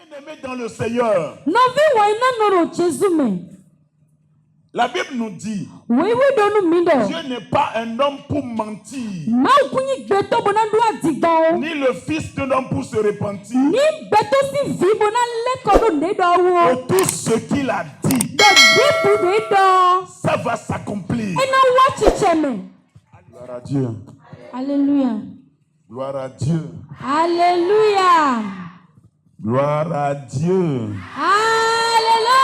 Bien-aimés dans le Seigneur, la Bible nous dit, Dieu n'est pas un homme pour mentir, ni le fils d'un homme pour se repentir. Et tout ce qu'il a dit, ça va s'accomplir. Gloire à Dieu. Alléluia. Gloire à Dieu. Alléluia. Gloire à Dieu. Alléluia.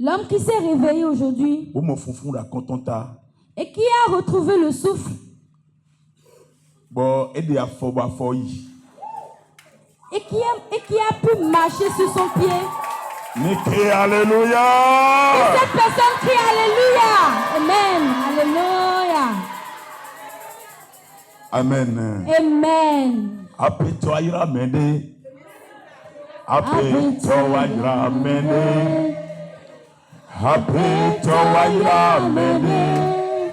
L'homme qui s'est réveillé aujourd'hui et qui a retrouvé le souffle et qui a pu marcher sur son pied. Mais crie Alléluia. Et cette personne crie Alléluia. Amen. Alléluia. Amen. Amen. Appelle-toi ira mener. Appelle-toi ira mener. Appelle-toi ira mener.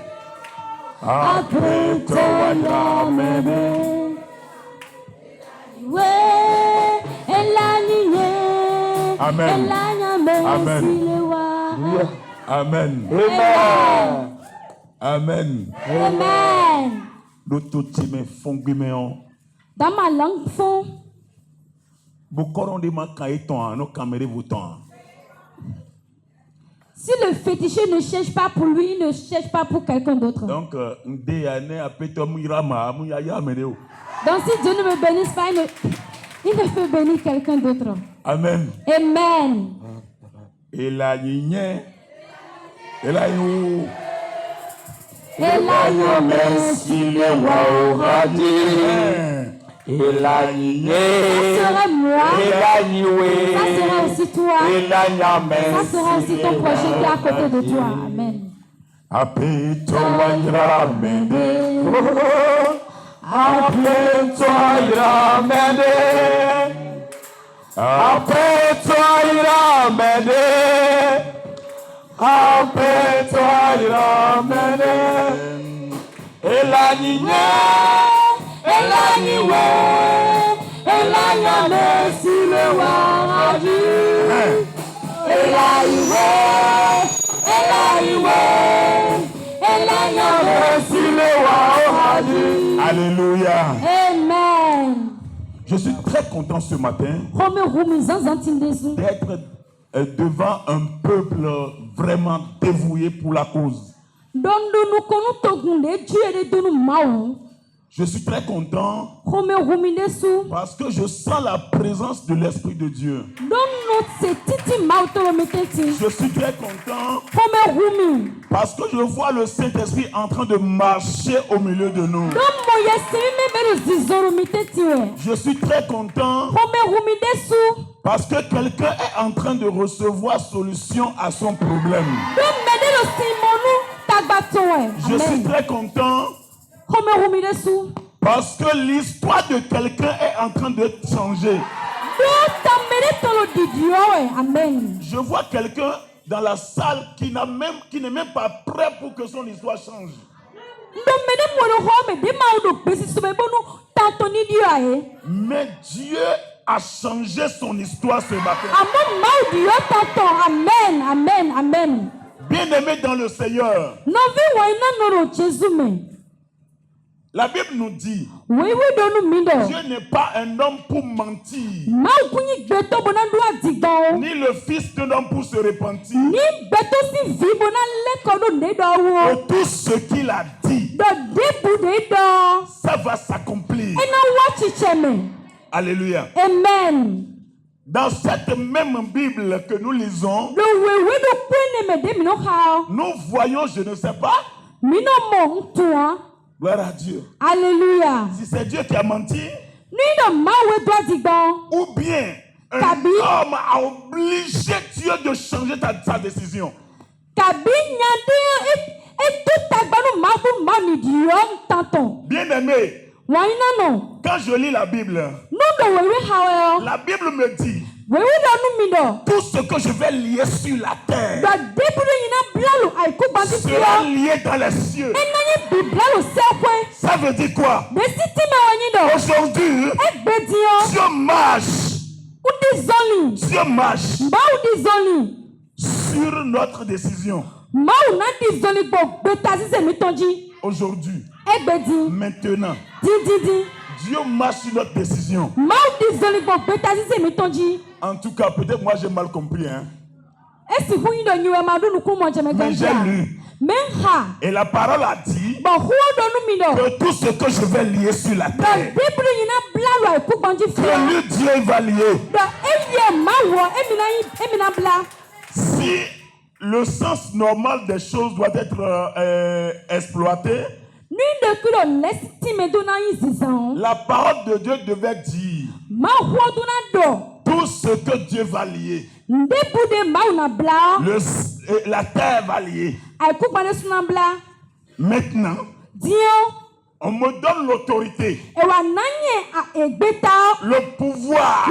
Appelle-toi ira mener. Ouais, elle a lié. Amen. Amen. Amen. Amen. Amen. Dans ma langue fond. Si le féticheur ne cherche pas pour lui, il ne cherche pas pour quelqu'un d'autre. Donc, si Dieu ne me bénisse pas, il ne peut bénir quelqu'un d'autre. Amen. Amen. Ça serait moi. Ça sera aussi toi. Ça sera aussi ton projet qui est à côté de toi. Amen. Appelle-toi ira mener. Appelle-toi ira mener. Appelle-toi ira mener. Appelle-toi ira mener. Et la niña, et la nioué, et la niamé si le waradi. Et la nioué, et la nioué, et la niamé si le waradi. Alléluia. Amen. Je suis très content ce matin d'être devant un peuple vraiment dévoué pour la cause. Je suis très content parce que je sens la présence de l'Esprit de Dieu. Je suis très content parce que je vois le Saint-Esprit en train de marcher au milieu de nous. Je suis très content parce que quelqu'un est en train de recevoir solution à son problème. Je suis très content parce que l'histoire de quelqu'un est en train de changer. Je vois quelqu'un dans la salle qui n'est même pas prêt pour que son histoire change. Mais Dieu a changé son histoire ce matin. Amen, amen, amen. Bien-aimés dans le Seigneur, la Bible nous dit, Dieu n'est pas un homme pour mentir, ni le fils d'un homme pour se repentir. Et tout ce qu'il a dit, ça va s'accomplir. Alléluia. Amen. Dans cette même Bible que nous lisons, nous voyons, je ne sais pas, gloire à Dieu. Alléluia. Si c'est Dieu qui a menti, ou bien un homme a obligé Dieu de changer sa décision. Bien aimé, quand je lis la Bible me dit Tout ce que je vais lier sur la terre sera lié dans les cieux. Ça veut dire quoi? Aujourd'hui, Dieu marche sur notre décision. Aujourd'hui, maintenant, Dieu marche sur notre décision. En tout cas, peut-être moi j'ai mal compris. Hein? Mais j'ai lu. Et la parole a dit que tout ce que je vais lier sur la terre, que lui Dieu va lier. Si le sens normal des choses doit être exploité, la parole de Dieu devait dire tout ce que Dieu va lier. La terre va lier. Maintenant, on me donne l'autorité, le pouvoir.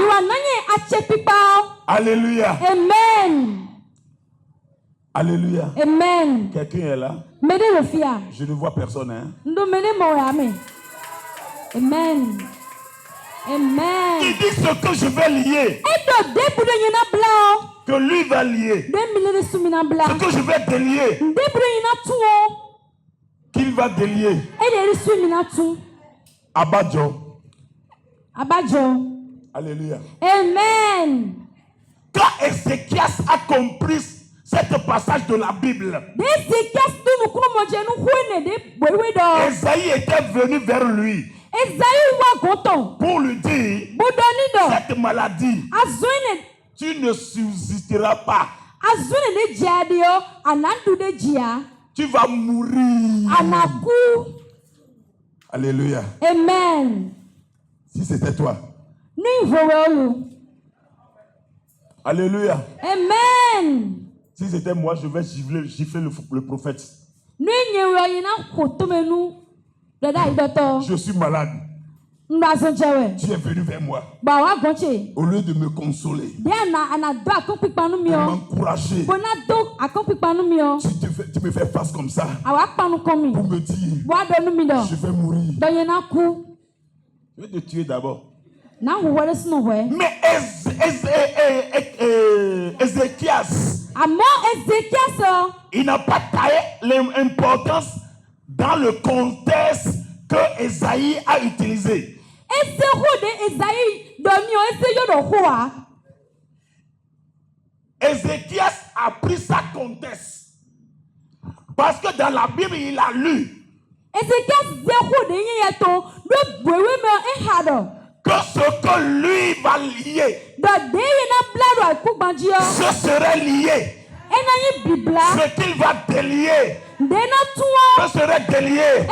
Alléluia. Amen. Alléluia. Amen. Quelqu'un est là? Je ne vois personne. Hein? Amen. Amen. Il dit ce que je vais lier, que lui va lier. Ce que je vais délier, qu'il va délier. Abadjo. Alléluia. Amen. Quand Ézéchias a compris ce passage de la Bible, Esaïe était venu vers lui pour lui dire cette maladie, tu ne subsisteras pas. Tu vas mourir. Alléluia. Amen. Si c'était toi. Alléluia. Amen. Si c'était moi, je vais gifler le prophète. Je suis malade. Tu es venu vers moi. Au lieu de me consoler, de m'encourager, tu me fais face comme ça pour me dire je vais mourir. Je vais te tuer d'abord. Mais Ézéchias, il n'a pas taillé l'importance dans le contexte que Esaïe a utilisé. Ézéchias a pris sa contexte. Parce que dans la Bible, il a lu que ce que lui va lier, ce serait lié. Ce qu'il va délier, ce serait délié.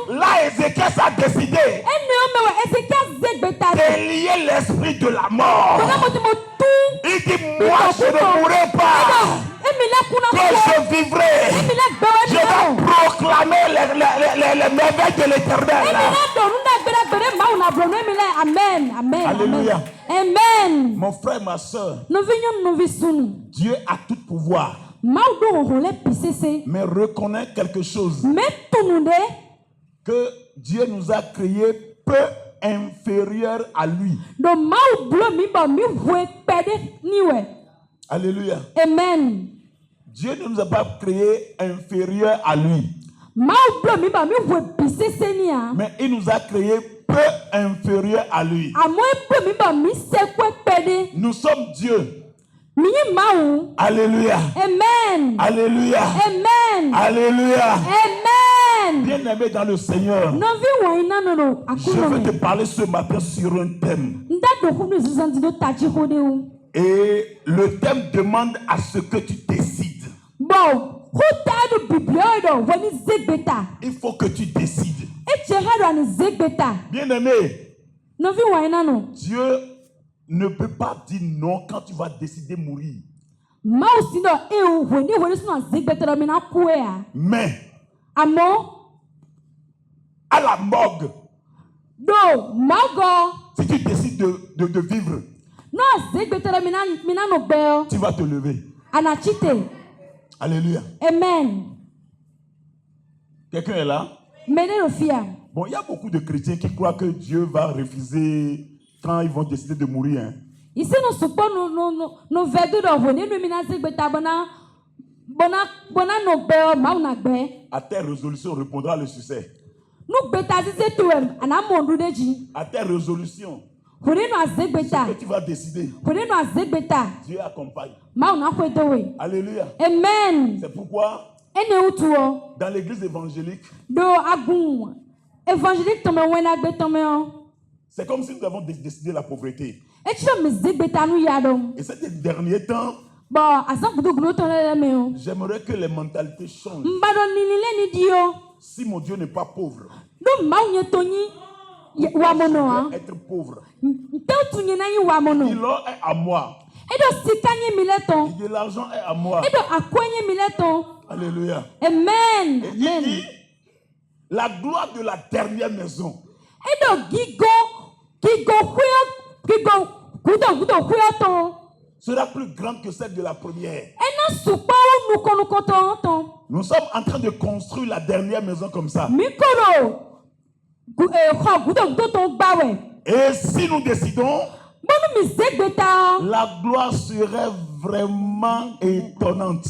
Là, Ézéchias a décidé de lier l'esprit de la mort. Il dit, moi je ne mourrai pas, que je vivrai. Je vais proclamer les merveilles de l'Éternel. Amen. Alléluia. Amen. Mon frère, ma soeur, Dieu a tout pouvoir. Mais reconnais quelque chose, que Dieu nous a créés peu inférieurs à lui. Alléluia. Amen. Dieu ne nous a pas créés inférieurs à lui. Mais il nous a créés peu inférieurs à lui. Nous sommes Dieu. Alléluia. Amen. Alléluia. Amen. Alléluia. Amen. Bien-aimé dans le Seigneur, je vais te parler ce matin sur un thème. Et le thème demande à ce que tu décides. Il faut que tu décides. Bien-aimé, Dieu ne peut pas dire non quand tu vas décider de mourir. Mais à la morgue, si tu décides de vivre, Tu vas te lever. Alléluia. Amen. Quelqu'un est là? Bon, il y a beaucoup de chrétiens qui croient que Dieu va refuser quand ils vont décider de mourir. Hein. Ici, nous suppose nos verdus d'envoyer nous minazé betabana à tes résolutions répondra le succès. À tes résolutions, ce que tu vas décider, Dieu accompagne. Alléluia. Amen. C'est pourquoi dans l'église évangélique, c'est comme si nous avons décidé la pauvreté. Et ces derniers temps, j'aimerais que les mentalités changent. Si mon Dieu n'est pas pauvre, il doit être pauvre. Il est à moi. Et l'argent est à moi. Alléluia. Amen. Et il dit, la gloire de la dernière maison sera plus grande que celle de la première. Nous sommes en train de construire la dernière maison comme ça. Et si nous décidons, la gloire serait vraiment étonnante.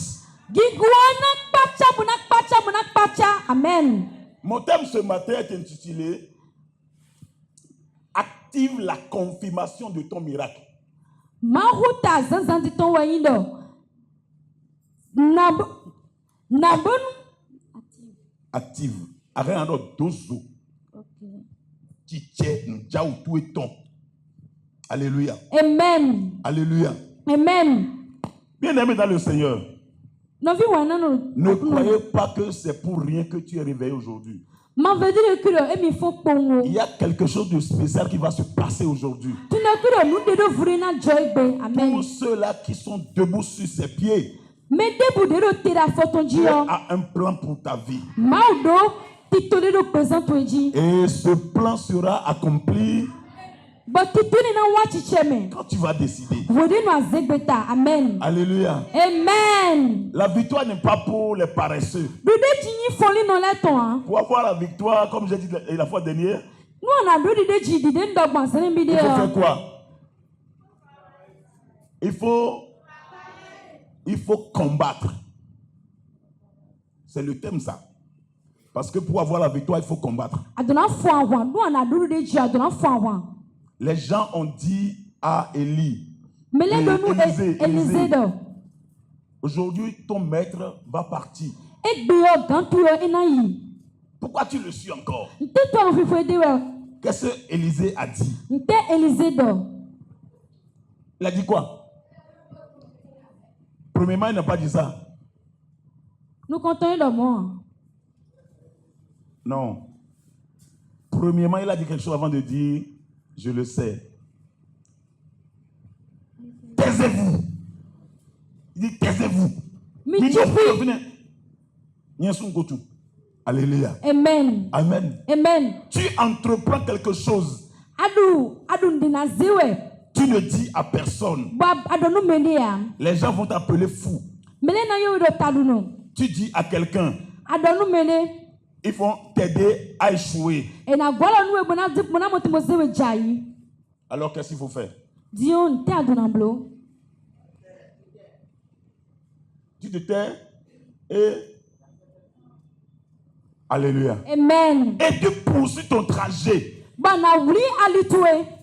Amen. Mon thème ce matin est intitulé Active la confirmation de ton miracle. Active. Arrête dozo. Alléluia. Amen. Alléluia. Amen. Bien-aimé dans le Seigneur, ne croyez pas que c'est pour rien que tu es réveillé aujourd'hui. Il y a quelque chose de spécial qui va se passer aujourd'hui. Pour ceux-là qui sont debout sur ses pieds, Dieu a un plan pour ta vie. Et ce plan sera accompli quand tu vas décider. Amen. Alléluia. Amen. La victoire n'est pas pour les paresseux. Pour avoir la victoire, comme j'ai dit la fois dernière, il faut faire quoi? Il faut combattre. C'est le thème ça. Parce que pour avoir la victoire, il faut combattre. Les gens ont dit à Élie, Élisée, aujourd'hui ton maître va partir. Pourquoi tu le suis encore? Qu'est-ce que Élisée a dit? Il a dit quoi? Premièrement, il n'a pas dit ça. Nous comptons de moi. Non. Premièrement, il a dit quelque chose avant de dire, je le sais. Taisez-vous. Il dit, taisez-vous. Alléluia. Amen. Amen. Amen. Tu entreprends quelque chose. Tu ne dis à personne. Les gens vont t'appeler fou. Tu dis à quelqu'un. Ils vont t'aider à échouer. Alors qu'est-ce qu'il faut faire? Tu te tais et... Alléluia. Amen. Et tu poursuis ton trajet.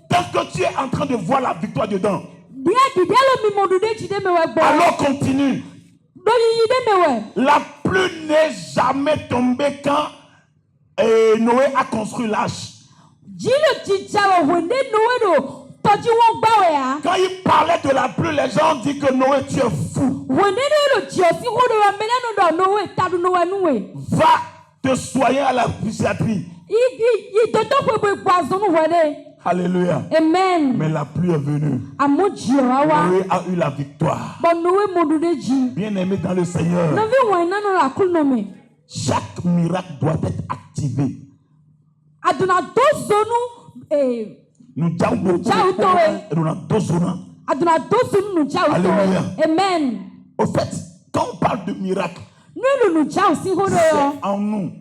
Tant que tu es en train de voir la victoire dedans, alors continue. La pluie n'est jamais tombée quand Noé a construit l'arche. Quand il parlait de la pluie, les gens disent que Noé, tu es fou. Va te soigner à la psychiatrie. Alléluia. Amen. Mais la pluie est venue. Noé a eu la victoire. Bien-aimé dans le Seigneur, chaque miracle doit être activé. Nous Alléluia. Amen. Au fait, quand on parle de miracle, c'est en nous.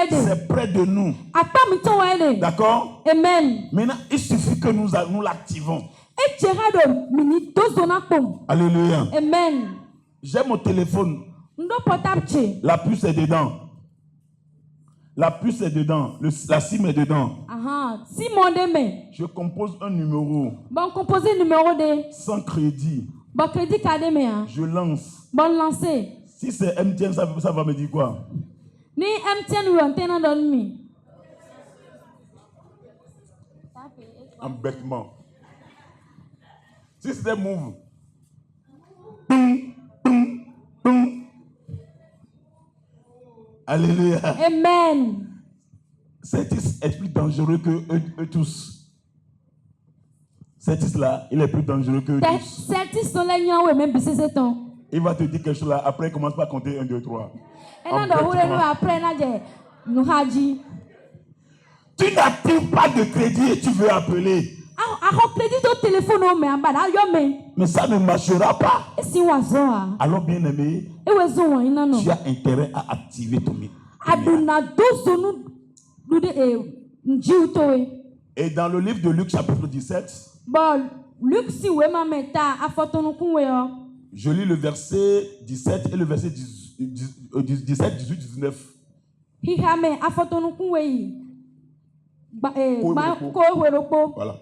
C'est près de nous. D'accord? Amen. Maintenant, il suffit que nous l'activons. Alléluia. Amen. J'ai mon téléphone. La puce est dedans. La puce est dedans. La SIM est dedans. Je compose un numéro. Sans crédit. Je lance. Si c'est MTN, ça va me dire quoi? Un bêtement. Si c'était Move. Alléluia. Amen. Cet est plus dangereux que eux tous. Cet là, il est plus dangereux que eux tous. Il va te dire quelque chose là. Après, il commence par compter 1, 2, 3. Tu n'actives pas de crédit et tu veux appeler. Mais ça ne marchera pas. Alors, bien aimé, tu as intérêt à activer ton micro. Et dans le livre de Luc, chapitre 17, je lis le verset 17 et le verset 17, 18, 19. Voilà.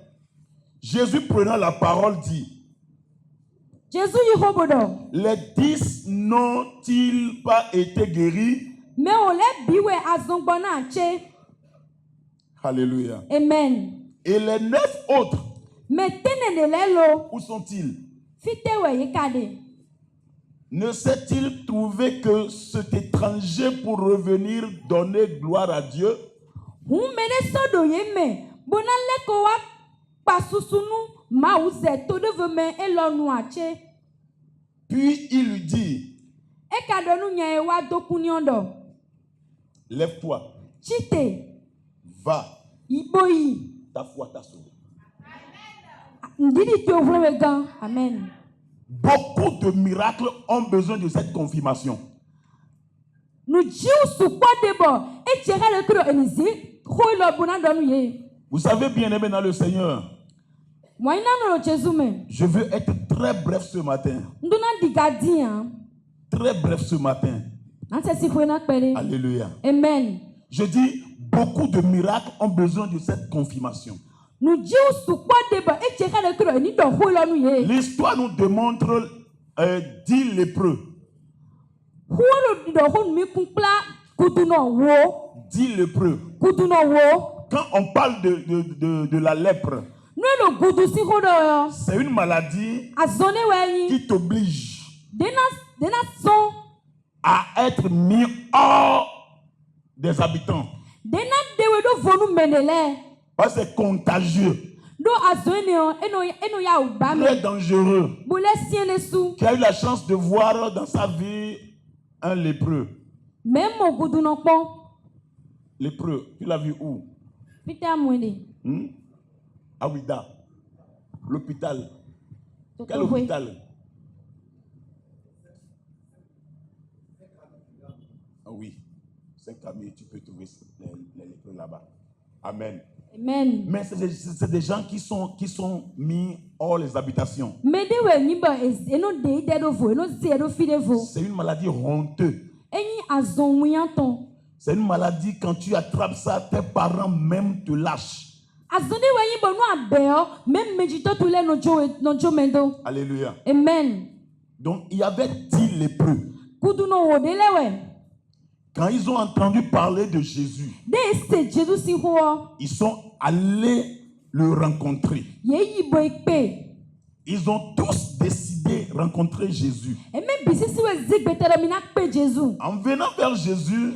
Jésus prenant la parole dit: les 10 n'ont-ils pas été guéris? Alléluia. Amen. Et les 9 autres, où sont-ils? Ne s'est-il trouvé que cet étranger pour revenir donner gloire à Dieu? Puis il lui dit: lève-toi, va, ta foi t'a sauvé. Amen. Beaucoup de miracles ont besoin de cette confirmation. Vous savez, bien aimé dans le Seigneur, je veux être très bref ce matin. Très bref ce matin. Alléluia. Amen. Je dis, beaucoup de miracles ont besoin de cette confirmation. L'histoire nous démontre 10 lépreux. 10 lépreux. Quand on parle de la lèpre, c'est une maladie qui t'oblige à être mis hors des habitants. Parce que c'est contagieux. Très dangereux. Qui a eu la chance de voir dans sa vie un lépreux. Lépreux, tu l'as vu où? À Ouida. L'hôpital. Quel hôpital? Ah oui. 5 amis, tu peux trouver les lépreux là-bas. Amen. Amen. Mais c'est des gens qui sont mis hors les habitations. C'est une maladie honteuse. C'est une maladie, quand tu attrapes ça, tes parents même te lâchent. Alléluia. Amen. Donc il y avait 10 lépreux. Quand ils ont entendu parler de Jésus, ils sont allés le rencontrer. Ils ont tous décidé de rencontrer Jésus. En venant vers Jésus,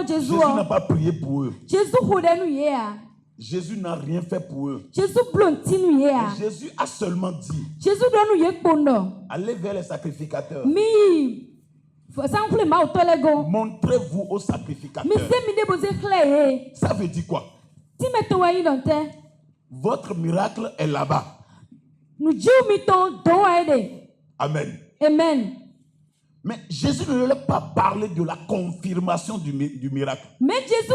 Jésus n'a pas prié pour eux. Jésus n'a rien fait pour eux. Et Jésus a seulement dit: allez vers les sacrificateurs. Montrez-vous aux sacrificateurs. Ça veut dire quoi? Votre miracle est là-bas. Amen. Amen. Mais Jésus ne leur a pas parlé de la confirmation du miracle. Mais Jésus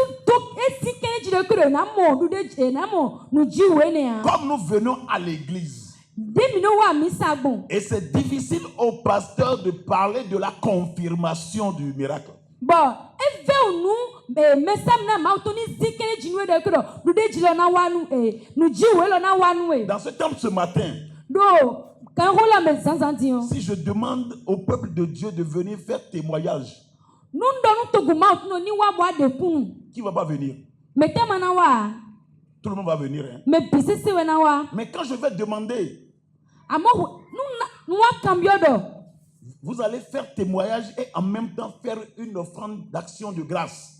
Comme nous venons à l'église, et c'est difficile au pasteur de parler de la confirmation du miracle. Bon, Dans ce temps ce matin, si je demande au peuple de Dieu de venir faire témoignage, qui ne va pas venir? Tout le monde va venir. Hein? Mais quand je vais demander, vous allez faire témoignage et en même temps faire une offrande d'action de grâce.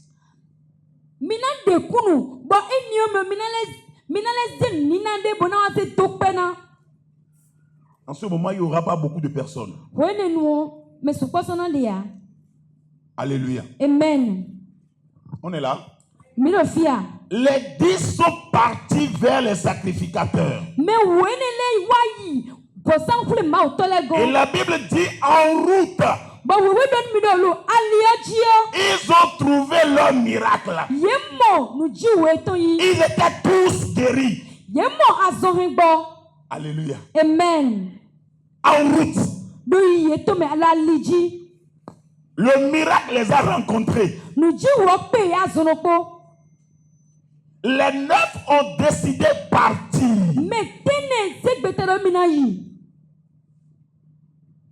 En ce moment, il n'y aura pas beaucoup de personnes. Alléluia. Amen. On est là. Les 10 sont partis vers les sacrificateurs. Et la Bible dit en route, ils ont trouvé leur miracle. Ils étaient tous guéris. Alléluia. Amen. En route, le miracle les a rencontrés. Les 9 ont décidé de partir.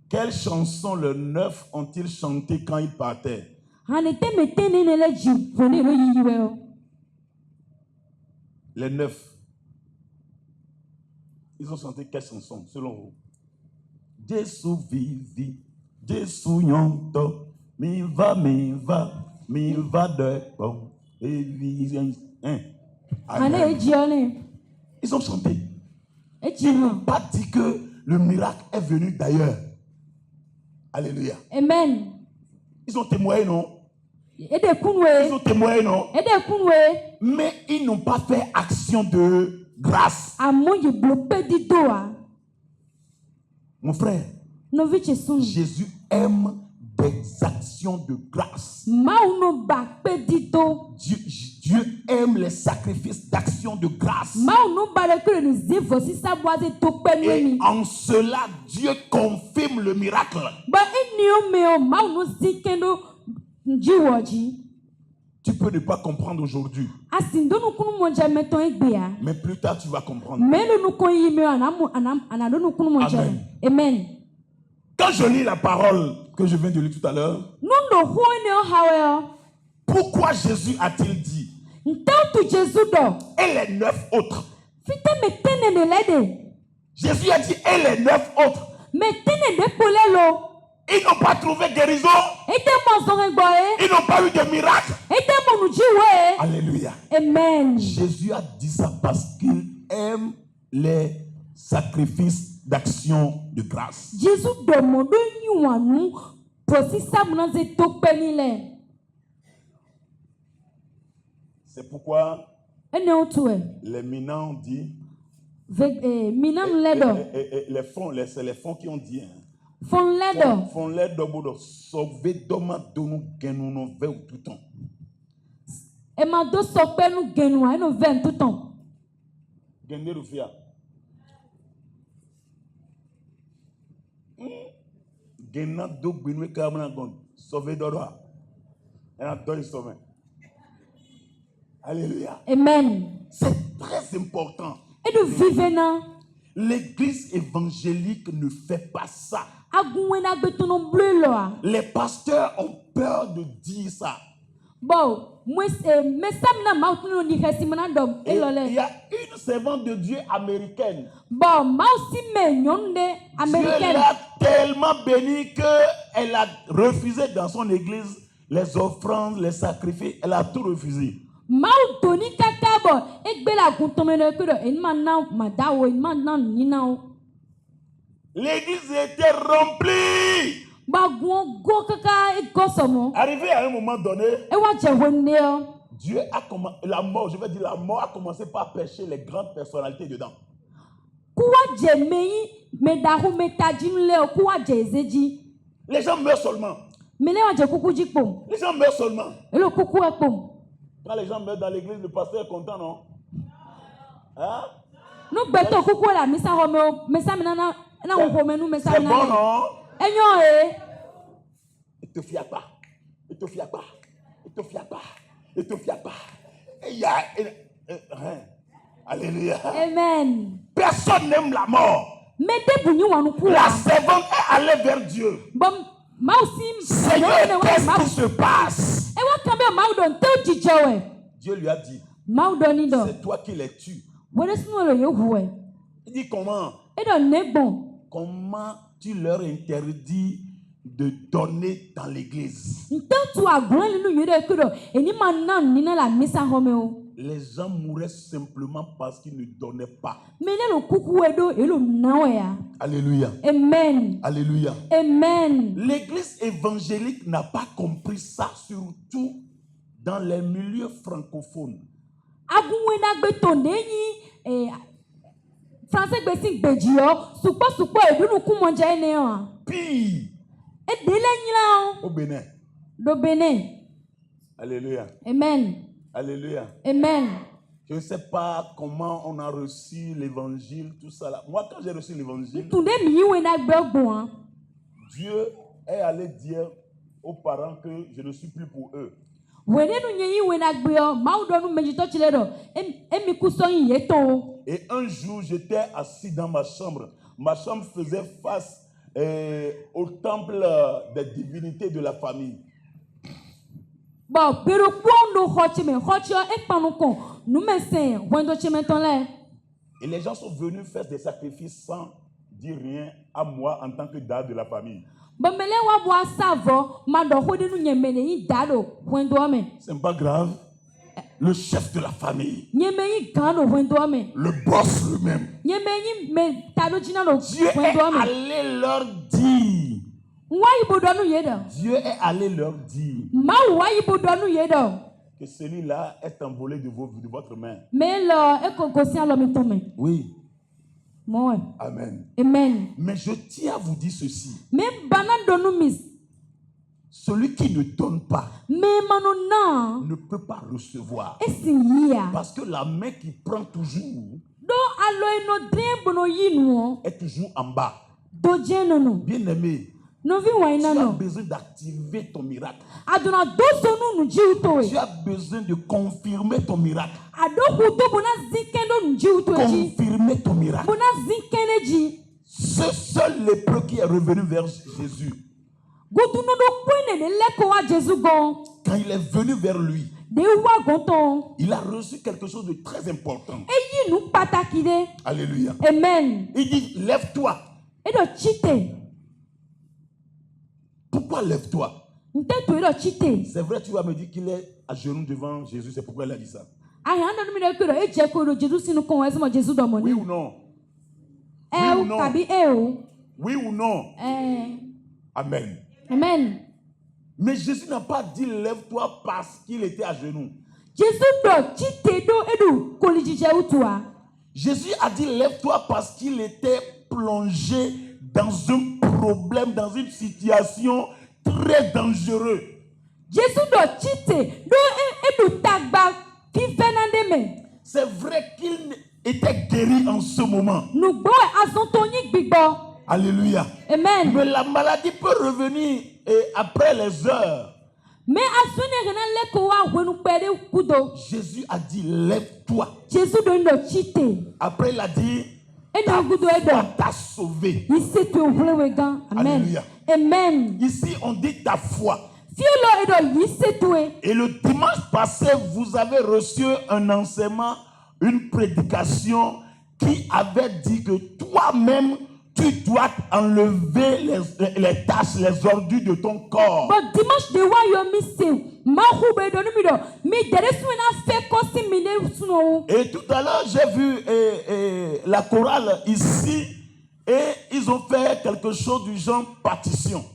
Quelle chanson les 9 ont-ils chanté quand ils partaient? Les 9. Ils ont chanté quelle chanson selon vous? Jésus vivi, Jésus yonto, mi va de bon. Ils ont chanté. Ils n'ont pas dit que le miracle est venu d'ailleurs. Alléluia. Amen. Ils ont témoigné, non? Ils ont témoigné, non? Mais ils n'ont pas fait action de grâce. Mon frère, Jésus aime des actions de grâce. Dieu aime les sacrifices d'action de grâce. Et en cela, Dieu confirme le miracle. Tu peux ne pas comprendre aujourd'hui. Mais plus tard, tu vas comprendre. Amen. Amen. Quand je lis la parole que je viens de lire tout à l'heure, pourquoi Jésus a-t-il dit et les 9 autres? Jésus a dit et les 9 autres. Ils n'ont pas trouvé guérison. Ils n'ont pas eu de miracle. Alléluia. Amen. Jésus a dit ça parce qu'il aime les sacrifices d'action de grâce. C'est pourquoi les minants ont dit, les fonds qui ont dit, font les doubles de sauver doma donu genu no ve tout temps. Et ma do sauver nous genu et nous vent tout temps. Gende rufia. Gena do genu kamana gon sauver dodoa. Et a do sauver. Alléluia. Amen. C'est très important. Et de vivre là. L'église évangélique ne fait pas ça. Les pasteurs ont peur de dire ça. Bon, il y a une servante de Dieu américaine. Dieu l'a tellement bénie qu'elle a refusé dans son église les offrandes, les sacrifices. Elle a tout refusé. L'église était remplie. Arrivé à un moment donné, Dieu a commencé, la mort a commencé par pêcher les grandes personnalités dedans. Les gens meurent seulement. Les gens meurent seulement. Quand les gens meurent dans l'église, le pasteur est content, non? Hein? C'est bon, non? Il te fie pas. Il te fie pas. Il te fie pas. Il te fie pas. Alléluia. Amen. Personne n'aime la mort. La servante est allée vers Dieu. Seigneur, qu'est-ce qui se passe? Dieu lui a dit, c'est toi qui les tues. Il dit comment? Comment tu leur interdis de donner dans l'église? Les gens mouraient simplement parce qu'ils ne donnaient pas. Alléluia. Amen. Alléluia. Amen. L'église évangélique n'a pas compris ça, surtout dans les milieux francophones. Puis, au Bénin. Alléluia. Amen. Alléluia. Amen. Je ne sais pas comment on a reçu l'évangile, tout ça là. Moi, quand j'ai reçu l'évangile, Dieu est allé dire aux parents que je ne suis plus pour eux. Et un jour, j'étais assis dans ma chambre. Ma chambre faisait face au temple des divinités de la famille. Et les gens sont venus faire des sacrifices sans dire rien à moi en tant que dad de la famille. C'est pas grave. Le chef de la famille, le boss lui-même, Dieu est allé leur dire. Dieu est allé leur dire que celui-là est envolé de votre main. Oui. Amen. Amen. Mais je tiens à vous dire ceci. Celui qui ne donne pas ne peut pas recevoir. Parce que la main qui prend toujours est toujours en bas. Bien-aimé, tu as besoin d'activer ton miracle. Tu as besoin de confirmer ton miracle. Confirmer ton miracle. Ce seul lépreux qui est revenu vers Jésus, quand il est venu vers lui, il a reçu quelque chose de très important. Alléluia. Amen. Il dit, lève-toi. Pourquoi lève-toi? C'est vrai, tu vas me dire qu'il est à genoux devant Jésus, c'est pourquoi il a dit ça. Oui ou non? Oui ou non? Amen. Amen. Mais Jésus n'a pas dit lève-toi parce qu'il était à genoux. Jésus a dit lève-toi parce qu'il était plongé dans un problème, dans une situation très dangereuse. C'est vrai qu'il était guéri en ce moment. Alléluia. Amen. Mais la maladie peut revenir après les heures. Jésus a dit lève-toi. Après il a dit ta foi t'a sauvé. Alléluia. Amen. Ici on dit ta foi. Et le dimanche passé, vous avez reçu un enseignement, une prédication qui avait dit que toi-même, tu dois enlever les taches, les ordures de ton corps. Et tout à l'heure, j'ai vu la chorale ici et ils ont fait quelque chose du genre partition.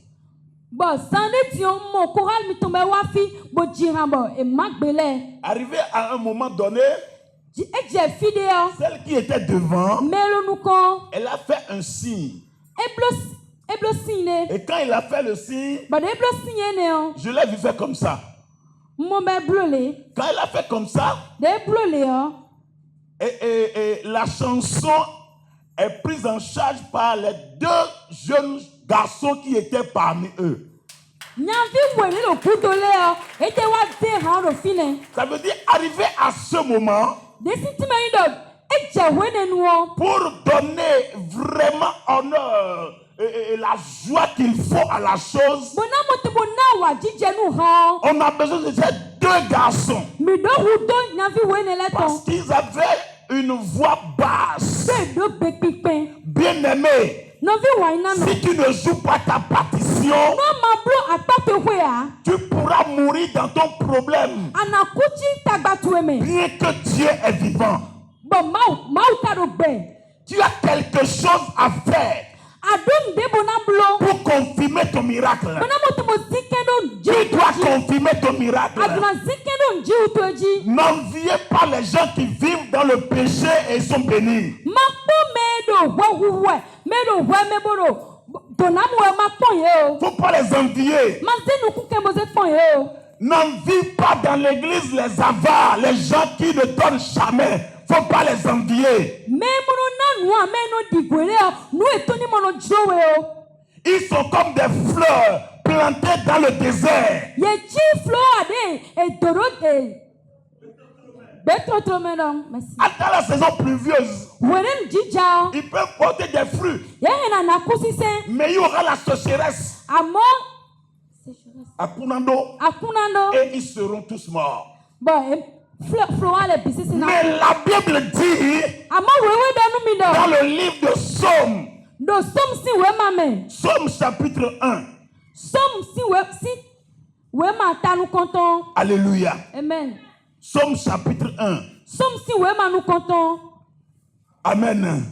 Arrivé à un moment donné, Celle qui était devant, elle a fait un signe. Et quand il a fait le signe, je l'ai vu faire comme ça. Quand il a fait comme ça, et la chanson est prise en charge par les 2 jeunes garçons qui étaient parmi eux. Ça veut dire arriver à ce moment pour donner vraiment honneur et la joie qu'il faut à la chose. On a besoin de ces 2 garçons parce qu'ils avaient une voix basse. Bien-aimé, si tu ne joues pas ta partition, tu pourras mourir dans ton problème. Bien que Dieu est vivant, tu as quelque chose à faire pour confirmer ton miracle. Tu dois confirmer ton miracle. N'enviez pas les gens qui vivent dans le péché et sont bénis. Il ne faut pas les envier. N'envie pas dans l'église les avares, les gens qui ne donnent jamais. Il ne faut pas les envier. Ils sont comme des fleurs plantées dans le désert. Attends la saison pluvieuse, ils peuvent porter des fruits, mais il y aura la sécheresse. Et ils seront tous morts. Mais la Bible dit dans le livre de Psaume, Psaume chapitre 1. Alléluia. Amen. Psaume chapitre 1. Amen.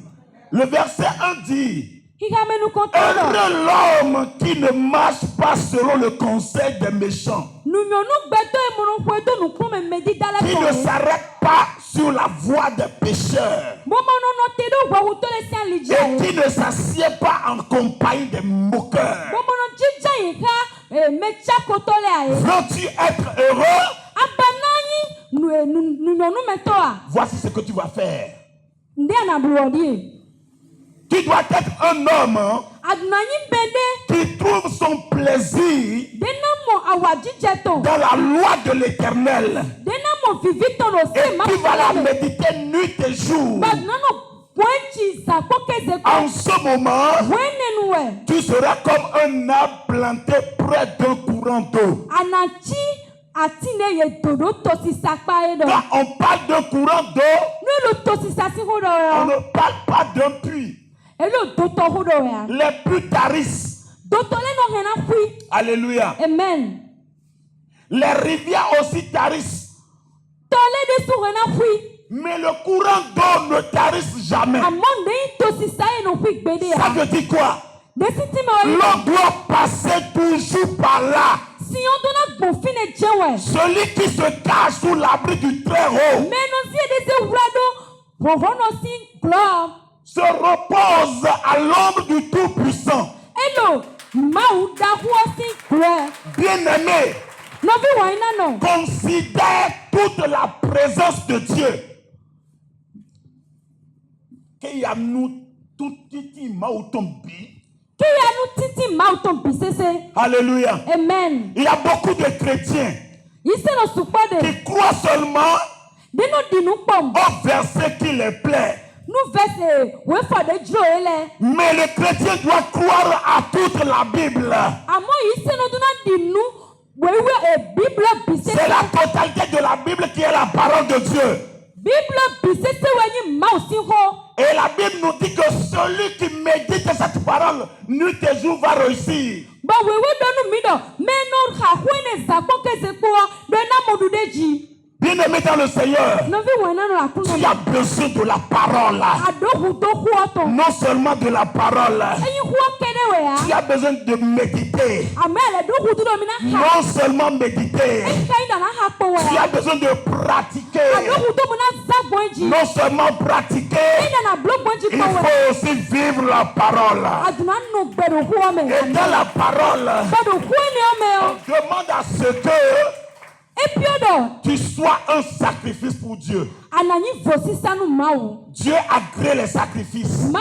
Le verset 1 dit: heureux l'homme qui ne marche pas selon le conseil des méchants, qui ne s'arrête pas sur la voie des pécheurs, et qui ne s'assied pas en compagnie des moqueurs. Veux-tu être heureux? Voici ce que tu vas faire. Tu dois être un homme qui trouve son plaisir dans la loi de l'Éternel, et qui va la méditer nuit et jour. En ce moment, tu seras comme un arbre planté près d'un courant d'eau. Quand on parle d'un courant d'eau, on ne parle pas d'un puits. Les puits tarissent. Alléluia. Amen. Les rivières aussi tarissent. Mais le courant d'eau ne tarisse jamais. Ça veut dire quoi? L'eau doit passer toujours par là. Celui qui se cache sous l'abri du Très-Haut se repose à l'ombre du Tout-Puissant. Bien-aimé, considère toute la présence de Dieu. Alléluia. Amen. Il y a beaucoup de chrétiens qui croient seulement au verset qui les plaît. Mais le chrétien doit croire à toute la Bible. C'est la totalité de la Bible qui est la parole de Dieu. Et la Bible nous dit que celui qui médite cette parole nuit et jour va réussir. Bien-aimé dans le Seigneur, tu as besoin de la parole. Non seulement de la parole. Tu as besoin de méditer. Non seulement méditer. Tu as besoin de pratiquer. Non seulement pratiquer, il faut aussi vivre la parole. Et dans la parole, on demande à ce que tu sois un sacrifice pour Dieu. Dieu agrée les sacrifices.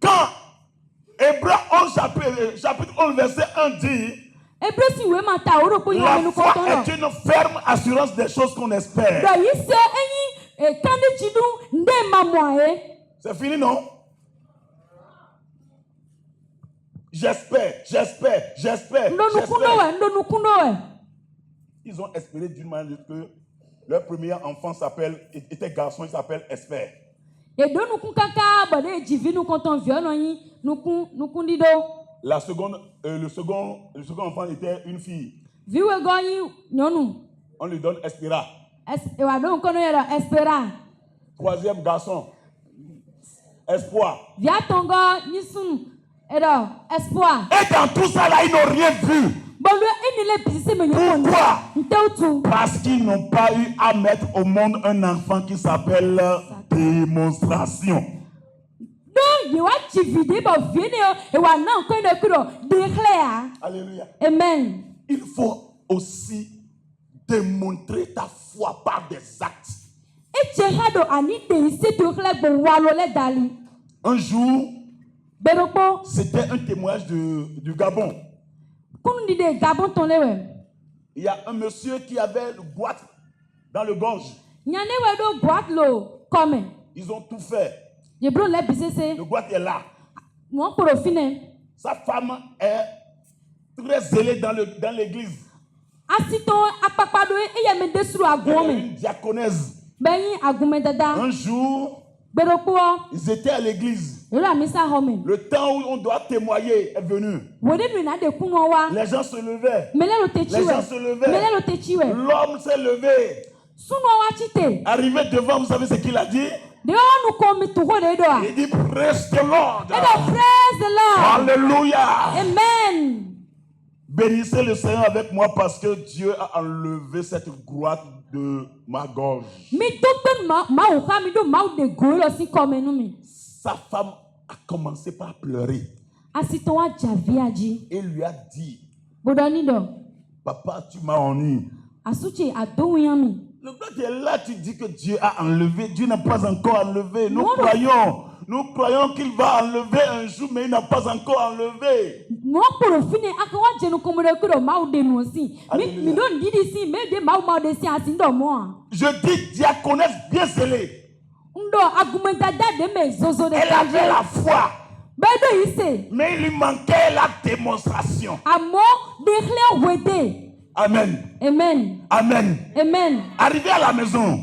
Quand Hébreux 11 chapitre 11 verset 1 dit, la foi est une ferme assurance des choses qu'on espère. C'est fini, non? J'espère. Ils ont espéré d'une manière que leur premier enfant était garçon, il s'appelle Esther. La seconde, le second enfant était une fille. On lui donne Espéra. Troisième garçon, Espoir. Et dans tout ça là, ils n'ont rien vu. Pourquoi? Parce qu'ils n'ont pas eu à mettre au monde un enfant qui s'appelle démonstration. Alléluia. Amen. Il faut aussi démontrer ta foi par des actes. Un jour, c'était un témoignage du Gabon. Il y a un monsieur qui avait le goitre dans le gorge. Ils ont tout fait. Le goitre est là. Sa femme est très zélée dans l'église. Elle est une diaconesse. Un jour, ils étaient à l'église. Le temps où on doit témoigner est venu. Les gens se levaient. L'homme s'est levé. Arrivé devant, vous savez ce qu'il a dit? Il dit praise the Lord. Alléluia. Amen. Bénissez le Seigneur avec moi parce que Dieu a enlevé cette grotte de ma gorge. Sa femme a commencé par pleurer. Et lui a dit, papa, tu m'as ennuyé. Le gars est là, tu dis que Dieu a enlevé. Dieu n'a pas encore enlevé. Nous croyons qu'il va enlever un jour, mais il n'a pas encore enlevé. Je dis diaconesse bien scellée. Elle avait la foi. Mais il lui manquait la démonstration. Amen. Amen. Amen. Amen. Arrivée à la maison,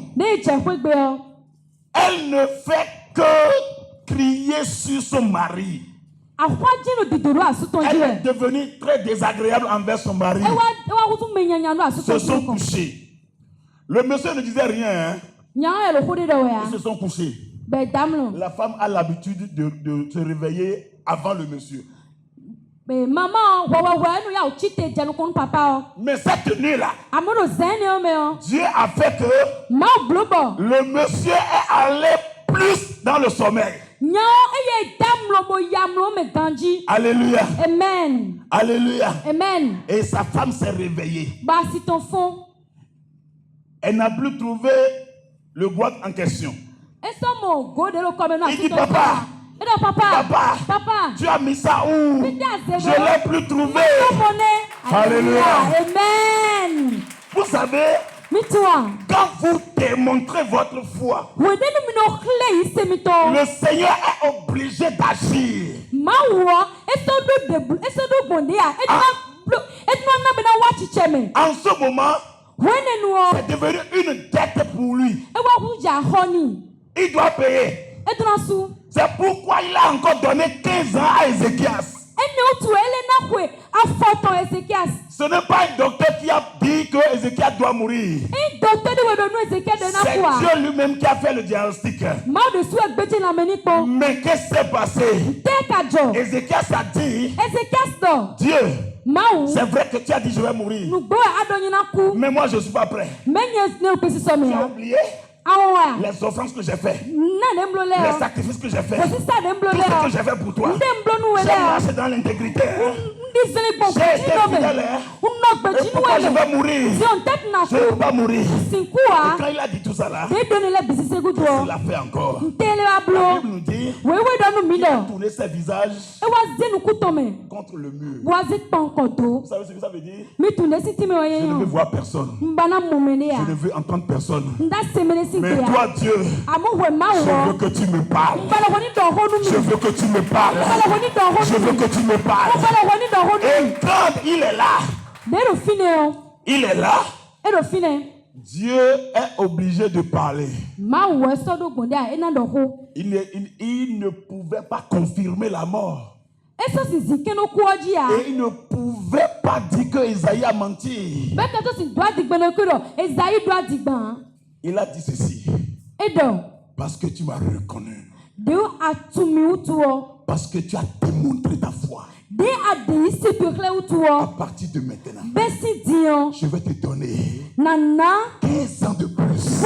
elle ne fait que crier sur son mari. Elle est devenue très désagréable envers son mari. Ils se sont couchés. Le monsieur ne disait rien. Hein? Ils se sont couchés. La femme a l'habitude de se réveiller avant le monsieur. Mais cette nuit-là, Dieu a fait que le monsieur est allé plus dans le sommeil. Alléluia. Amen. Alléluia. Amen. Et sa femme s'est réveillée. Elle n'a plus trouvé le goitre en question. Il dit papa, tu as mis ça où? Je ne l'ai plus trouvé. Alléluia. Amen. Vous savez, quand vous démontrez votre foi, le Seigneur est obligé d'agir. En ce moment, c'est devenu une dette pour lui. Il doit payer. C'est pourquoi il a encore donné 15 ans à Ézéchias. Ce n'est pas un docteur qui a dit que Ézéchias doit mourir. C'est Dieu lui-même qui a fait le diagnostic. Mais qu'est-ce qui s'est passé? Ézéchias a dit, Dieu, c'est vrai que tu as dit je vais mourir. Mais moi je ne suis pas prêt. Tu as oublié les offrances que j'ai fait, les sacrifices que j'ai fait, tout ce que j'ai fait pour toi. J'ai marché dans l'intégrité. J'ai été fidèle. Et pourquoi je vais mourir? Je ne peux pas mourir. Et quand il a dit tout ça là, il l'a fait encore. La Bible nous dit qu'il a tourné ses visages contre le mur. Vous savez ce que ça veut dire? Je ne veux voir personne. Je ne veux entendre personne. Mais toi, Dieu, je veux que tu me parles. Je veux que tu me parles. Je veux que tu me parles. Et quand il est là, il est là, Dieu est obligé de parler. Il ne pouvait pas confirmer la mort. Et il ne pouvait pas dire que Isaïe a menti. Il a dit ceci. Parce que tu m'as reconnu. Parce que tu as démontré ta foi. À partir de maintenant, je vais te donner 15 ans de plus.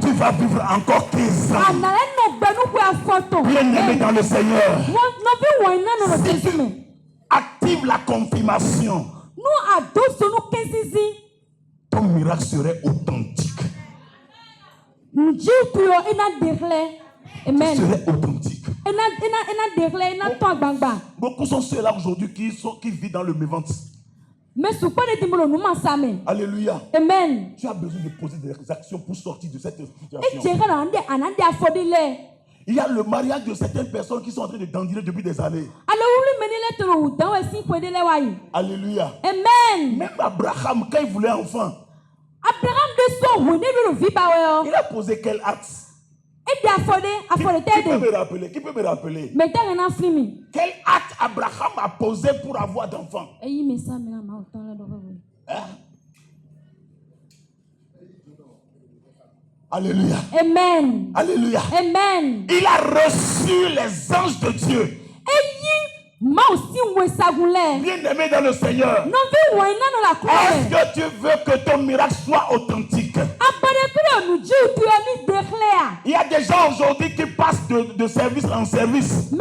Tu vas vivre encore 15 ans. Bien-aimé dans le Seigneur. Si tu actives la confirmation, ton miracle serait authentique. Tu serais authentique. Beaucoup sont ceux-là aujourd'hui qui vivent dans le mévente. Alléluia. Amen. Tu as besoin de poser des actions pour sortir de cette situation. Il y a le mariage de certaines personnes qui sont en train de dandiner depuis des années. Alléluia. Amen. Même Abraham, quand il voulait un enfant, il a posé quel acte? Qui peut me rappeler? Qui peut me rappeler? Quel acte Abraham a posé pour avoir d'enfants? Hein? Alléluia. Amen. Alléluia. Amen. Il a reçu les anges de Dieu. Bien-aimé dans le Seigneur, est-ce que tu veux que ton miracle soit authentique? Il y a des gens aujourd'hui qui passent de service en service.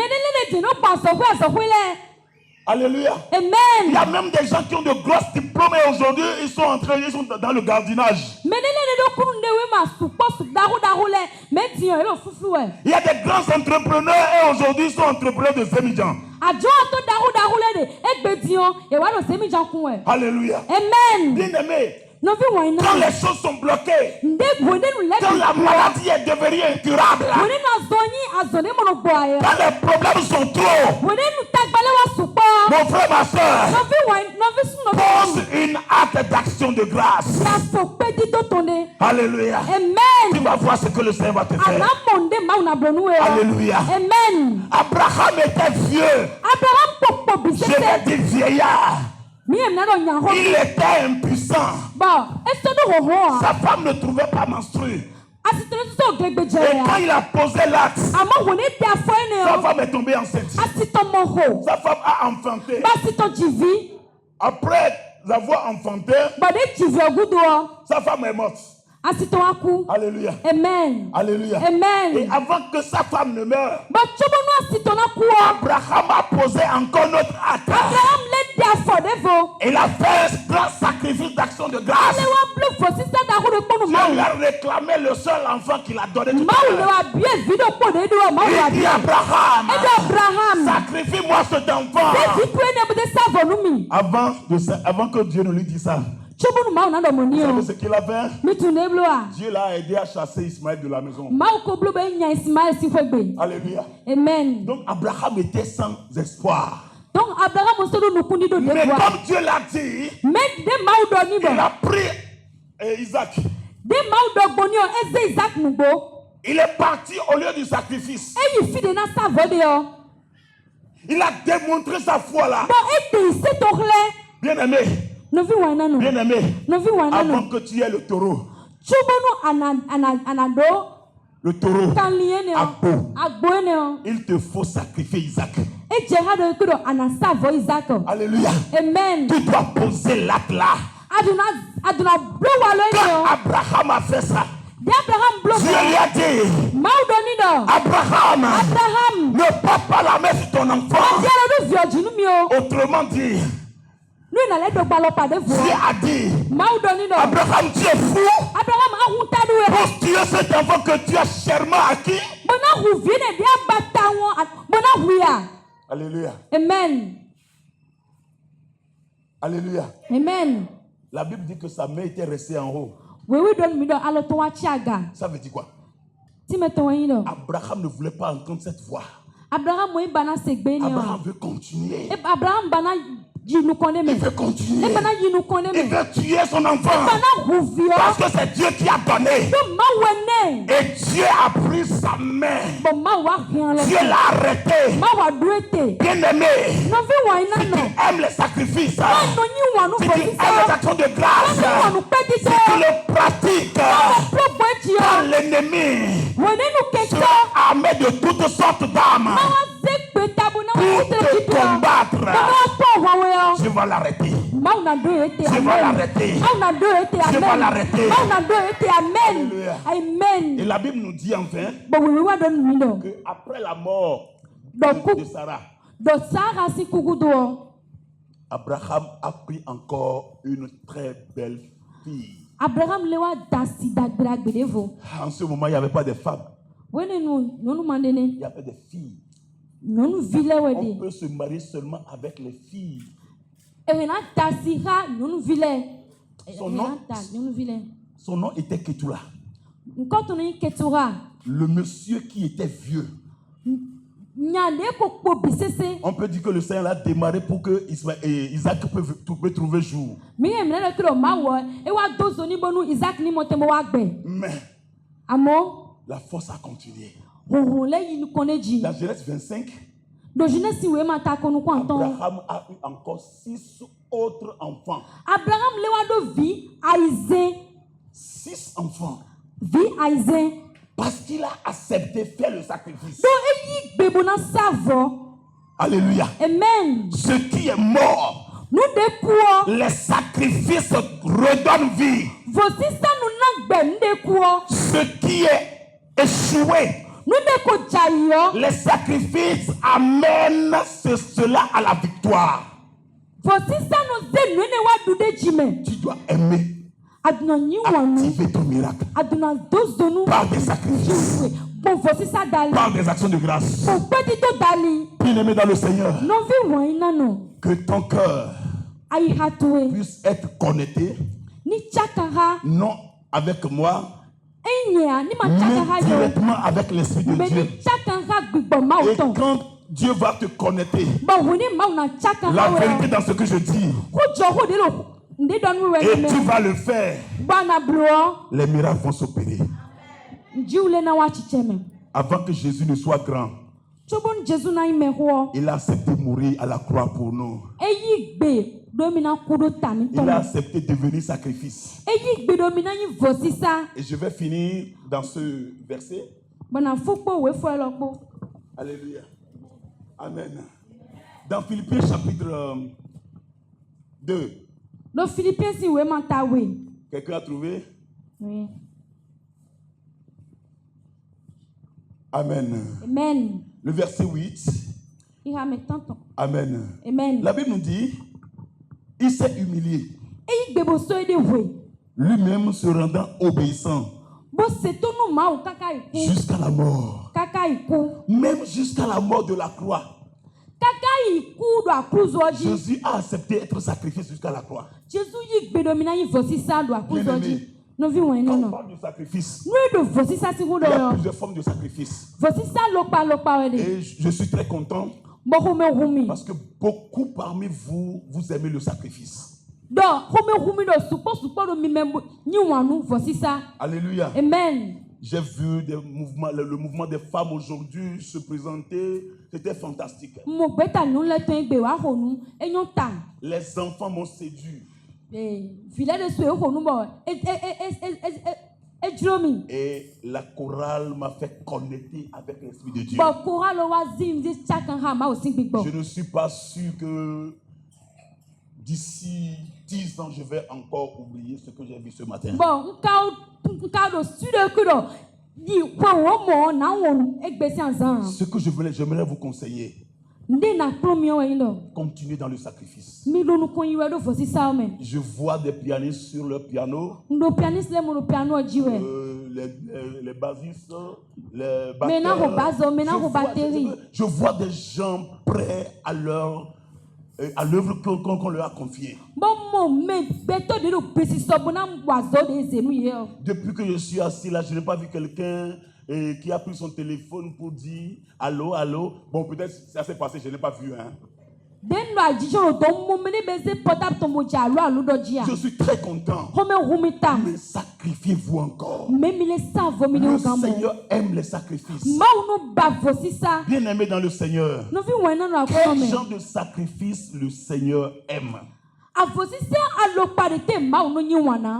Alléluia. Amen. Il y a même des gens qui ont de grosses diplômes et aujourd'hui ils sont dans le gardiennage. Il y a des grands entrepreneurs et aujourd'hui ils sont entrepreneurs de Sémidjan. Alléluia. Amen. Bien-aimé, quand les choses sont bloquées, quand la maladie est devenue incurable, quand les problèmes sont trop, mon frère, ma soeur, pose une acte d'action de grâce. Alléluia. Amen. Tu vas voir ce que le Seigneur va te faire. Alléluia. Amen. Abraham était vieux. Je vais dire vieillard. Il était impuissant. Sa femme ne trouvait pas menstruer. Et quand il a posé l'acte, sa femme est tombée enceinte. Sa femme a enfanté. Après avoir enfanté, sa femme est morte. Alléluia. Amen. Alléluia. Amen. Et avant que sa femme ne meure, Abraham a posé encore notre acte. Il a fait un grand sacrifice d'action de grâce. Dieu lui a réclamé le seul enfant qu'il a donné tout à l'heure. Il dit Abraham, sacrifie-moi cet enfant. Avant que Dieu ne lui dise ça, vous savez ce qu'il a fait? Dieu l'a aidé à chasser Ismaël de la maison. Alléluia. Amen. Donc Abraham était sans espoir. Mais comme Dieu l'a dit, il a pris Isaac. Il est parti au lieu du sacrifice. Il a démontré sa foi là. Bien-aimé. Bien-aimé. Avant que tu aies le taureau. Le taureau. Il te faut sacrifier Isaac. Alléluia. Amen. Tu dois poser l'acte là. Quand Abraham a fait ça, Dieu lui a dit, Abraham, ne porte pas la main sur ton enfant. Autrement dit, Dieu a dit, Abraham, tu es fou pour tuer cet enfant que tu as chèrement acquis. Alléluia. Amen. Alléluia. Amen. La Bible dit que sa main était restée en haut. Ça veut dire quoi? Abraham ne voulait pas entendre cette voix. Abraham veut continuer. Il veut continuer. Il veut tuer son enfant. Parce que c'est Dieu qui a donné. Et Dieu a pris sa main. Dieu l'a arrêté. Bien-aimé, si tu aimes les sacrifices, si tu aimes les actions de grâce, si tu les pratiques, quand l'ennemi sera armé de toutes sortes d'armes pour te combattre, tu vas l'arrêter. Tu vas l'arrêter. Tu vas l'arrêter. Amen. Et la Bible nous dit enfin qu'après la mort de Sarah, Abraham a pris encore une très belle fille. En ce moment, il n'y avait pas de femmes. Il y avait des filles. On peut se marier seulement avec les filles. Son nom était Ketula. Le monsieur qui était vieux. On peut dire que le Seigneur a démarré pour que Isaac peut trouver jour. Mais la force a continué. Dans Genèse 25, Abraham a eu encore 6 autres enfants. 6 enfants. Parce qu'il a accepté de faire le sacrifice. Alléluia. Amen. Ce qui est mort, les sacrifices redonnent vie. Ce qui est échoué, les sacrifices amènent cela à la victoire. Tu dois aimer activer ton miracle par des sacrifices, par des actions de grâce. Bien-aimé dans le Seigneur, que ton cœur puisse être connecté, non avec moi, mais directement avec l'Esprit de Dieu. Et quand Dieu va te connecter, la vérité dans ce que je dis, et tu vas le faire, les miracles vont s'opérer. Avant que Jésus ne soit grand, il a accepté de mourir à la croix pour nous. Il a accepté de devenir sacrifice. Et je vais finir dans ce verset. Alléluia. Amen. Dans Philippiens chapitre 2. Quelqu'un a trouvé? Oui. Amen. Amen. Le verset 8. Amen. Amen. La Bible nous dit, il s'est humilié, lui-même se rendant obéissant jusqu'à la mort, même jusqu'à la mort de la croix. Jésus a accepté d'être sacrifié jusqu'à la croix. Bien-aimé, quand on parle de sacrifice, il y a plusieurs formes de sacrifice. Et je suis très content parce que beaucoup parmi vous, vous aimez le sacrifice. Alléluia. Amen. J'ai vu le mouvement des femmes aujourd'hui se présenter. C'était fantastique. Les enfants m'ont séduit. Et la chorale m'a fait connecter avec l'Esprit de Dieu. Je ne suis pas sûr que d'ici 10 ans, je vais encore oublier ce que j'ai vu ce matin. Ce que j'aimerais vous conseiller, continuez dans le sacrifice. Je vois des pianistes sur le piano, les bassistes, les batteurs. Je vois des gens prêts à l'œuvre qu'on leur a confiée. Depuis que je suis assis là, je n'ai pas vu quelqu'un qui a pris son téléphone pour dire allô, allô. Bon, peut-être ça s'est passé, je n'ai pas vu. Je suis très content. Mais sacrifiez-vous encore. Le Seigneur aime les sacrifices. Bien aimé dans le Seigneur. Quel genre de sacrifice le Seigneur aime?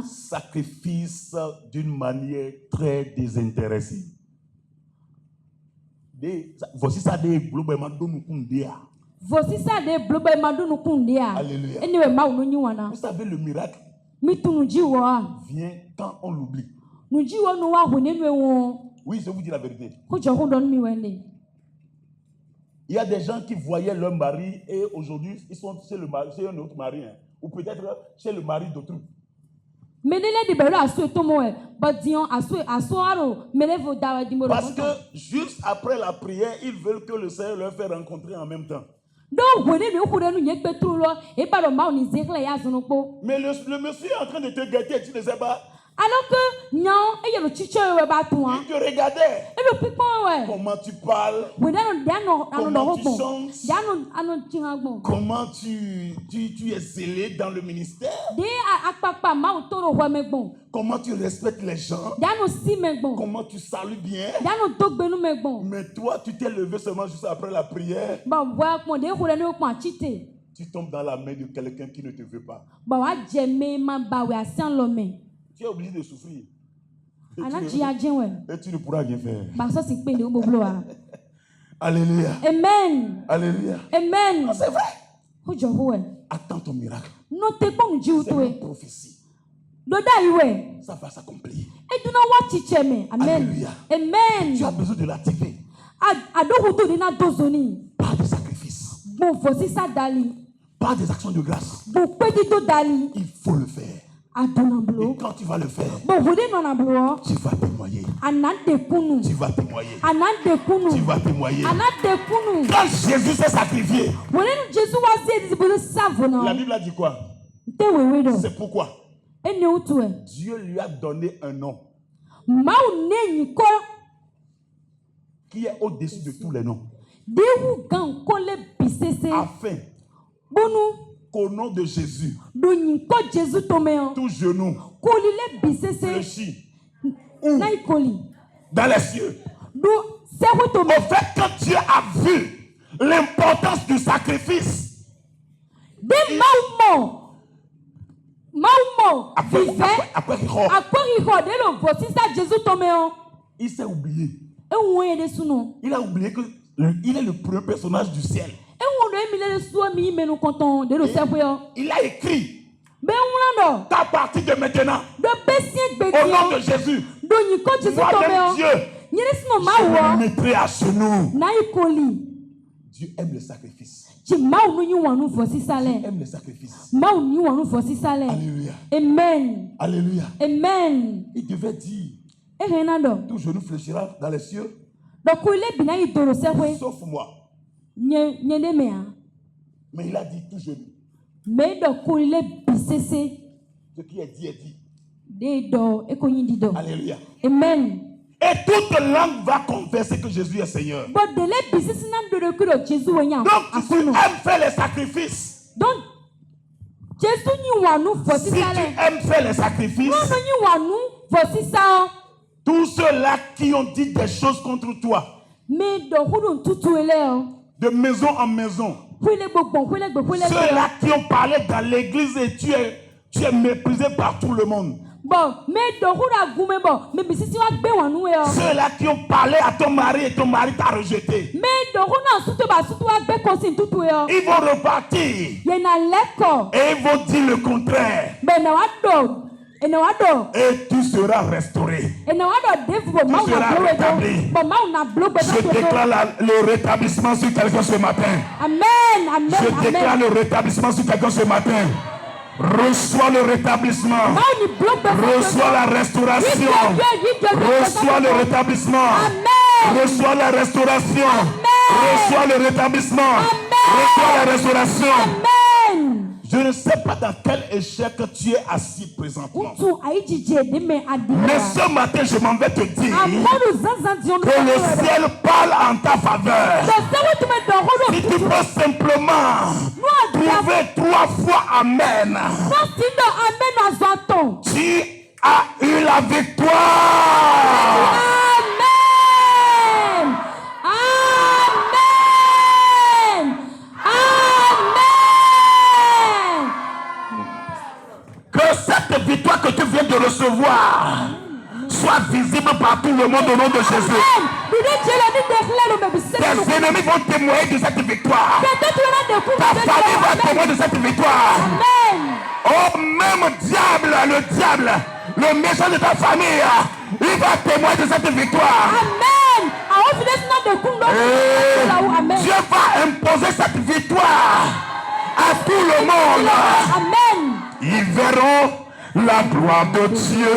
Sacrifice d'une manière très désintéressée. Voici ça des globalement Alléluia. Vous savez, le miracle vient quand on l'oublie. Oui, je vous dis la vérité. Il y a des gens qui voyaient leur mari et aujourd'hui ils sont chez un autre mari, ou peut-être chez le mari d'autrui. Parce que juste après la prière, ils veulent que le Seigneur leur fasse rencontrer en même temps. Mais le monsieur est en train de te guetter, tu ne sais pas. Il te regardait. Comment tu parles, comment tu chantes, comment tu es zélé dans le ministère, comment tu respectes les gens, comment tu salues bien. Mais toi, tu t'es levé seulement juste après la prière. Tu tombes dans la main de quelqu'un qui ne te veut pas. Tu es obligé de souffrir. Et tu ne pourras rien faire. Alléluia. Amen. Alléluia. Amen. Non, c'est vrai. Attends ton miracle. C'est une prophétie. Ça va s'accomplir. Alléluia. Amen. Tu as besoin de l'activer. Par des sacrifices. Par des actions de grâce. Il faut le faire. Et quand tu vas le faire, tu vas témoigner. Tu vas témoigner. Tu vas témoigner. Quand Jésus s'est sacrifié, la Bible a dit quoi? C'est pourquoi Dieu lui a donné un nom qui est au-dessus de tous les noms. Afin qu'au nom de Jésus, tout genou fléchit dans les cieux. Au fait, quand Dieu a vu l'importance du sacrifice, il s'est oublié. Il a oublié qu'il est le premier personnage du ciel. Il a écrit qu'à partir de maintenant, au nom de Jésus, moi-même Dieu, je me mettrai à genoux. Dieu aime le sacrifice. Dieu aime le sacrifice. Alléluia. Amen. Alléluia. Amen. Il devait dire, tout genou fléchira dans les cieux, sauf moi. Mais il a dit tout genou. Ce qui est dit est dit. Alléluia. Amen. Et toute langue va confesser que Jésus est Seigneur. Donc si tu aimes faire les sacrifices, si tu aimes faire les sacrifices, Tous ceux-là qui ont dit des choses contre toi, de maison en maison, ceux-là qui ont parlé dans l'église et tu es méprisé par tout le monde. Ceux-là qui ont parlé à ton mari et ton mari t'a rejeté. Ils vont repartir et ils vont dire le contraire. Et tu seras restauré. Tu seras rétabli. Je déclare le rétablissement sur quelqu'un ce matin. Amen. Je déclare le rétablissement sur quelqu'un ce matin. Reçois le rétablissement. Reçois la restauration. Reçois le rétablissement. Reçois la restauration. Reçois le rétablissement. Reçois la restauration. Je ne sais pas dans quel échec tu es assis présentement. Mais ce matin, je m'en vais te dire que le ciel parle en ta faveur. Si tu peux simplement trouver 3 fois Amen, tu as eu la victoire. Cette victoire que tu viens de recevoir soit visible par tout le monde au nom de Jésus. Tes ennemis vont témoigner de cette victoire. Ta famille va témoigner de cette victoire. Oh, même le diable, le méchant de ta famille, il va témoigner de cette victoire. Dieu va imposer cette victoire à tout le monde. Ils verront la gloire de Dieu.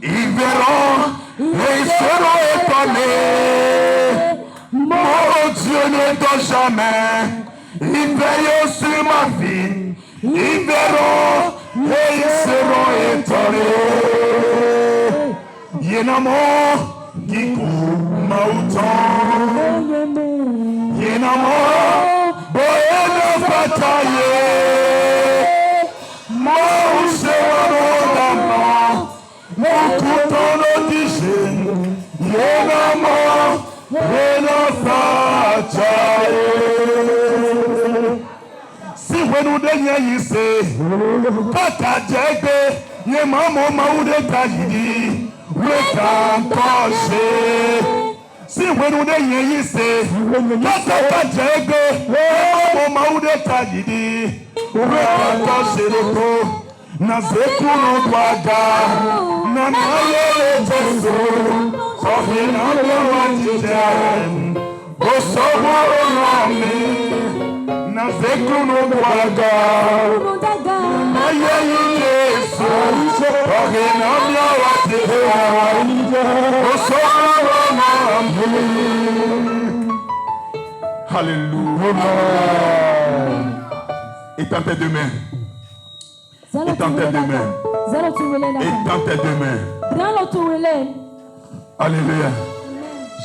Ils verront et ils seront étonnés. Mon Dieu ne dort jamais. Ils veillent sur ma vie. Ils verront et ils seront étonnés. Yenamo Giku Mautan. Yenamo Boyeno Bataille. Si vous nous donnez ici, Papa Djebe, ye maman Maoude Taïdi, le cantoché. Si vous nous donnez ici, Papa Djebe, ye maman Maoude Taïdi, le cantoché le ko. Nazekuno Dwaga, Nanaye Jesu, Sohina Watijem, Osobo Nami, Nazekuno Dwaga, Nanaye Jesu, Sohina Watijem, Osobo Nami. Alléluia. Étends tes deux mains. Étends tes deux mains. Étends tes deux mains. Alléluia.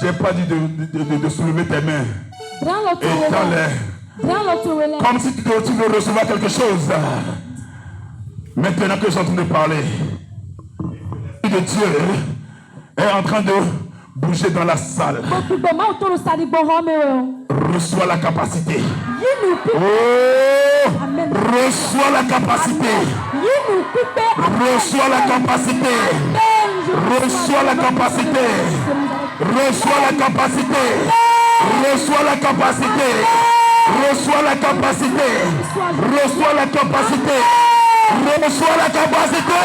J'ai pas dit de soulever tes mains. Étends-les. Comme si tu veux recevoir quelque chose. Maintenant que je suis en train de parler, de Dieu est en train de bouger dans la salle. Reçois la capacité. Oh, reçois la capacité. Reçois la capacité. Reçois la capacité. Reçois la capacité. Reçois la capacité. Reçois la capacité. Reçois la capacité. Reçois la capacité.